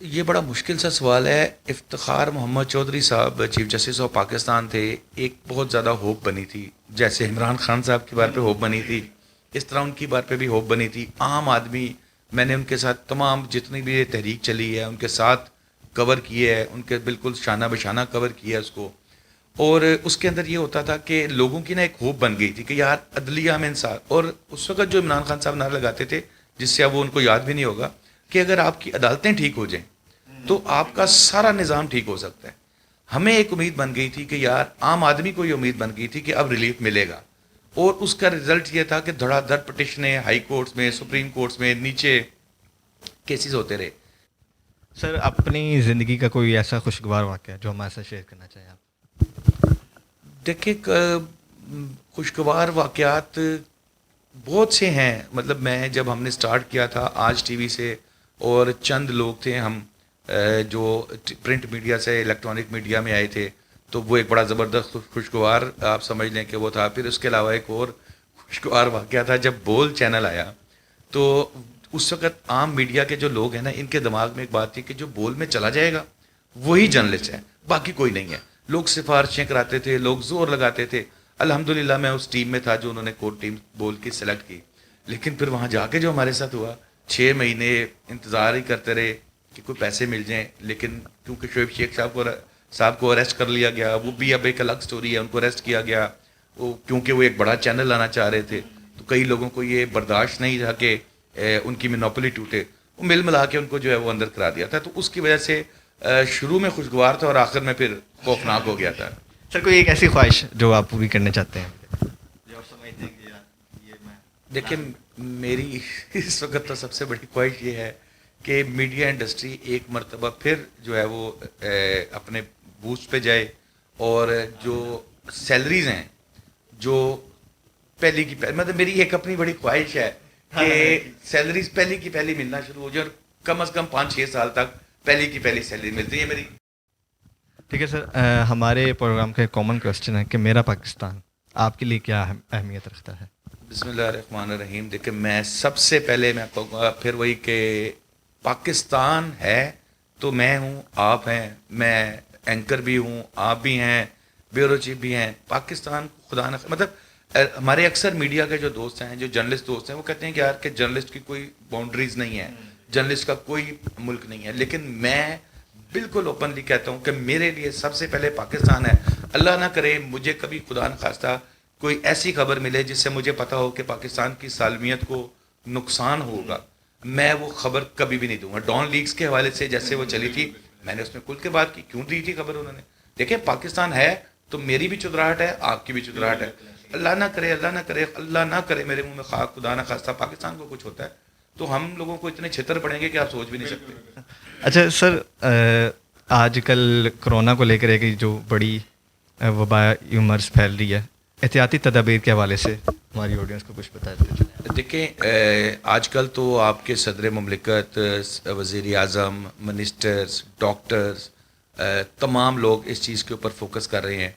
یہ بڑا مشکل سا سوال ہے. افتخار محمد چودھری صاحب چیف جسٹس آف پاکستان تھے. ایک بہت زیادہ ہوپ بنی تھی، جیسے عمران خان صاحب کی بار پہ ہوپ بنی تھی، اس طرح ان کی بار پہ بھی ہوپ بنی تھی. عام آدمی، میں نے ان کے ساتھ تمام جتنی بھی یہ تحریک چلی ہے ان کے ساتھ کور کیے ہے، ان کے بالکل شانہ بشانہ کور کیا ہے اس کو. اور اس کے اندر یہ ہوتا تھا کہ لوگوں کی نا ایک ہوپ بن گئی تھی کہ یار عدلیہ میں انصاف. اور اس وقت جو عمران خان صاحب نعرہ لگاتے تھے، جس سے اب وہ ان کو یاد بھی نہیں ہوگا، کہ اگر آپ کی عدالتیں ٹھیک ہو جائیں تو آپ کا سارا نظام ٹھیک ہو سکتا ہے. ہمیں ایک امید بن گئی تھی کہ یار عام آدمی کو یہ امید بن گئی تھی کہ اب ریلیف ملے گا. اور اس کا رزلٹ یہ تھا کہ دھڑا دھڑ پٹیشنیں ہائی کورٹس میں، سپریم کورٹس میں، نیچے کیسز ہوتے رہے. سر اپنی زندگی کا کوئی ایسا خوشگوار واقعہ جو ہمارے ساتھ شیئر کرنا چاہیں آپ؟ دیکھیں خوشگوار واقعات بہت سے ہیں. مطلب میں جب ہم نے سٹارٹ کیا تھا آج ٹی وی سے، اور چند لوگ تھے ہم جو پرنٹ میڈیا سے الیکٹرانک میڈیا میں آئے تھے، تو وہ ایک بڑا زبردست خوشگوار آپ سمجھ لیں کہ وہ تھا. پھر اس کے علاوہ ایک اور خوشگوار واقعہ تھا جب بول چینل آیا. تو اس وقت عام میڈیا کے جو لوگ ہیں نا، ان کے دماغ میں ایک بات تھی کہ جو بول میں چلا جائے گا وہی جرنلسٹ ہے، باقی کوئی نہیں ہے. لوگ سفارشیں کراتے تھے، لوگ زور لگاتے تھے. الحمدللہ میں اس ٹیم میں تھا جو انہوں نے کورٹ ٹیم بول کی سلیکٹ کی. لیکن پھر وہاں جا کے جو ہمارے ساتھ ہوا، 6 مہینے انتظار ہی کرتے رہے کہ کوئی پیسے مل جائیں. لیکن کیونکہ شعیب شیخ صاحب کو اریسٹ کر لیا گیا، وہ بھی اب ایک الگ سٹوری ہے. ان کو اریسٹ کیا گیا کیونکہ وہ ایک بڑا چینل لانا چاہ رہے تھے. تو کئی لوگوں کو یہ برداشت نہیں تھا کہ ان کی مینوپلی ٹوٹے. وہ مل ملا کے ان کو جو ہے وہ اندر کرا دیا تھا. تو اس کی وجہ سے شروع میں خوشگوار تھا اور آخر میں پھر خوفناک ہو گیا تھا. سر کوئی ایک ایسی خواہش جو آپ پوری کرنا چاہتے ہیں؟ دیکھیں میری اس وقت تو سب سے بڑی خواہش یہ ہے کہ میڈیا انڈسٹری ایک مرتبہ پھر جو ہے وہ اپنے بوسٹ پہ جائے. اور جو سیلریز ہیں جو پہلی کی پہلی، مطلب میری ایک اپنی بڑی خواہش ہے کہ سیلریز پہلی کی پہلی ملنا شروع ہو جائے، اور کم از کم 5-6 سال تک پہلی کی پہلی سیلری ملتی ہے میری. ٹھیک ہے سر. ہمارے پروگرام کا ایک کامن کویسچن ہے کہ میرا پاکستان آپ کے لیے کیا اہمیت رکھتا ہے؟ بسم اللہ الرحمن الرحیم. دیکھیں میں سب سے پہلے میں کہوں گا پھر وہی کہ پاکستان ہے تو میں ہوں، آپ ہیں، میں اینکر بھی ہوں، آپ بھی ہیں، بیورو چیف بھی ہیں. پاکستان خدا نہ مطلب ہمارے اکثر میڈیا کے جو دوست ہیں، جو جرنلسٹ دوست ہیں، وہ کہتے ہیں کہ یار کہ جرنلسٹ کی کوئی باؤنڈریز نہیں ہے، جرنلسٹ کا کوئی ملک نہیں ہے. لیکن میں بالکل اوپنلی کہتا ہوں کہ میرے لیے سب سے پہلے پاکستان ہے. اللہ نہ کرے مجھے کبھی خدا نخواستہ کوئی ایسی خبر ملے جس سے مجھے پتا ہو کہ پاکستان کی سالمیت کو نقصان ہوگا، میں وہ خبر کبھی بھی نہیں دوں گا. ڈان لیگز کے حوالے سے جیسے وہ چلی تھی، میں نے اس میں کھل کے بات کی، کیوں دی تھی خبر انہوں نے. دیکھیں پاکستان ہے تو میری بھی چدراہٹ ہے، آپ کی بھی چدراہٹ ہے. اللہ نہ کرے، اللہ نہ کرے، اللہ نہ کرے میرے منہ میں خاک، خدا نہ خواستہ پاکستان کو کچھ ہوتا ہے تو ہم لوگوں کو اتنے چھتر پڑیں گے کہ آپ سوچ بھی نہیں سکتے. اچھا سر، آج کل کرونا کو لے کر ایک جو بڑی وبائی مرض پھیل رہی ہے، احتیاطی تدابیر کے حوالے سے ہماری آڈینس کو کچھ بتا دیتے. دیکھیں آج کل تو آپ کے صدر مملکت، وزیر اعظم، منسٹرز، ڈاکٹرز، تمام لوگ اس چیز کے اوپر فوکس کر رہے ہیں.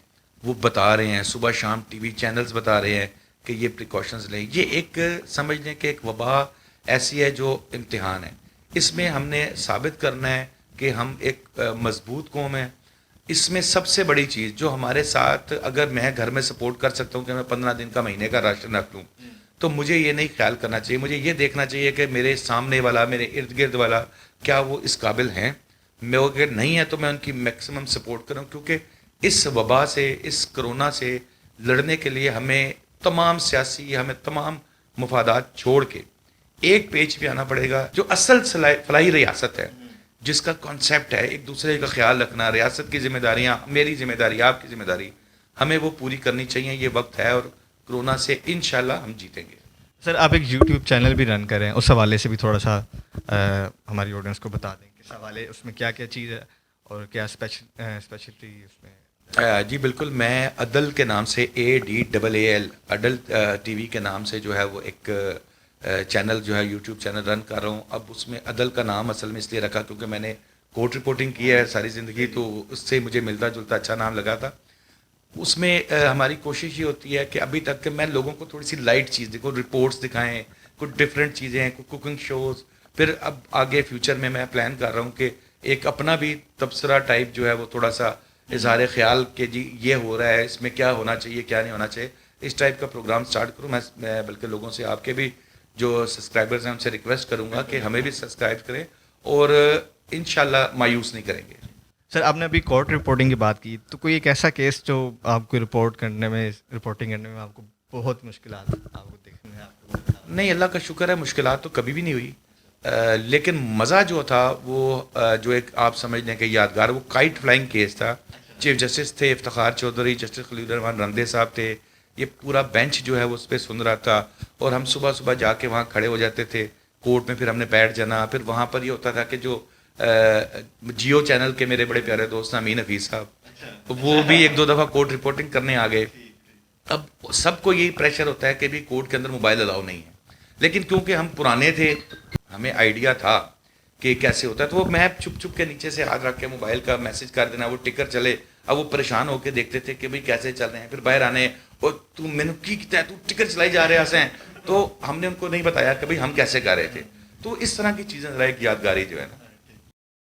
وہ بتا رہے ہیں، صبح شام ٹی وی چینلز بتا رہے ہیں کہ یہ پریکاشنز لیں. یہ ایک سمجھ لیں کہ ایک وبا ایسی ہے جو امتحان ہے. اس میں ہم نے ثابت کرنا ہے کہ ہم ایک مضبوط قوم ہیں. اس میں سب سے بڑی چیز جو ہمارے ساتھ، اگر میں گھر میں سپورٹ کر سکتا ہوں کہ میں 15 دن کا، مہینے کا راشن رکھ لوں، تو مجھے یہ نہیں خیال کرنا چاہیے، مجھے یہ دیکھنا چاہیے کہ میرے سامنے والا، میرے ارد گرد والا کیا وہ اس قابل ہیں. میں اگر نہیں ہے تو میں ان کی میکسیمم سپورٹ کروں. کیونکہ اس وبا سے، اس کرونا سے لڑنے کے لیے ہمیں تمام سیاسی، ہمیں تمام مفادات چھوڑ کے ایک پیج پہ آنا پڑے گا. جو اصل فلاحی ریاست ہے، جس کا کانسیپٹ ہے ایک دوسرے کا خیال رکھنا، ریاست کی ذمہ داریاں، میری ذمہ داری، آپ کی ذمہ داری، ہمیں وہ پوری کرنی چاہیے. یہ وقت ہے اور کرونا سے انشاءاللہ ہم جیتیں گے. سر آپ ایک یوٹیوب چینل بھی رن کریں، اس حوالے سے بھی تھوڑا سا ہماری آڈینس کو بتا دیں کہ اس حوالے اس میں کیا کیا چیز ہے اور کیا اسپیشلٹی اس میں. جی بالکل. میں عدل کے نام سے ADAAL عدل ٹی وی کے نام سے جو ہے وہ ایک چینل جو ہے یوٹیوب چینل رن کر رہا ہوں. اب اس میں عدل کا نام اصل میں اس لیے رکھا کیونکہ میں نے کورٹ رپورٹنگ کی ہے ساری زندگی، تو اس سے مجھے ملتا جلتا اچھا نام لگا تھا. اس میں ہماری کوشش یہ ہوتی ہے کہ ابھی تک کہ میں لوگوں کو تھوڑی سی لائٹ چیز دیکھو، رپورٹس دکھائیں، کچھ ڈفرینٹ چیزیں ہیں، کوئی کوکنگ شوز. پھر اب آگے فیوچر میں پلان کر رہا ہوں کہ ایک اپنا بھی تبصرہ ٹائپ جو ہے وہ تھوڑا سا اظہار خیال کہ جی یہ ہو رہا ہے، اس میں کیا ہونا چاہیے کیا نہیں ہونا چاہیے، اس ٹائپ کا پروگرام سٹارٹ کروں. میں بلکہ لوگوں سے آپ کے بھی جو سبسکرائبرز ہیں ان سے ریکویسٹ کروں گا کہ ہمیں بھی سبسکرائب کریں اور انشاءاللہ مایوس نہیں کریں گے. سر آپ نے ابھی کورٹ رپورٹنگ کی بات کی، تو کوئی ایک ایسا کیس جو آپ کو رپورٹنگ کرنے میں آپ کو بہت مشکلات آپ کو دیکھنے میں آپ کو؟ نہیں، اللہ کا شکر ہے مشکلات تو کبھی بھی نہیں ہوئی، لیکن مزہ جو تھا وہ جو ایک آپ سمجھ لیں کہ یادگار، وہ کائٹ فلائنگ کیس تھا. چیف جسٹس تھے افتخار چودھری، جسٹس خلیل الرحمان رندے صاحب تھے، یہ پورا بینچ جو ہے وہ اس پہ سن رہا تھا اور ہم صبح صبح جا کے وہاں کھڑے ہو جاتے تھے کورٹ میں، پھر ہم نے بیٹھ جانا. پھر وہاں پر یہ ہوتا تھا کہ جو جیو چینل کے میرے بڑے پیارے دوست ہیں امین حفیظ صاحب، وہ بھی ایک دو دفعہ کورٹ رپورٹنگ کرنے آ گئے. اب سب کو یہی پریشر ہوتا ہے کہ بھی کورٹ کے اندر موبائل الاؤ نہیں ہے، لیکن کیونکہ ہم پرانے تھے ہمیں آئیڈیا تھا کہ کیسے ہوتا ہے، تو وہ میں چھپ چھپ کے نیچے سے ہاتھ رکھ کے موبائل کا میسج کر دینا، وہ ٹکر چلے. اب وہ پریشان ہو کے دیکھتے تھے کہ بھئی کیسے چل رہے ہیں، پھر باہر آنے اور تو میں نے کی کہتا ہے تو ٹکر چلائی جا رہے ہیں. تو ہم نے ان کو نہیں بتایا کہ بھئی ہم کیسے کر رہے تھے. تو اس طرح کی چیزیں ذرا ایک یادگاری جو ہے نا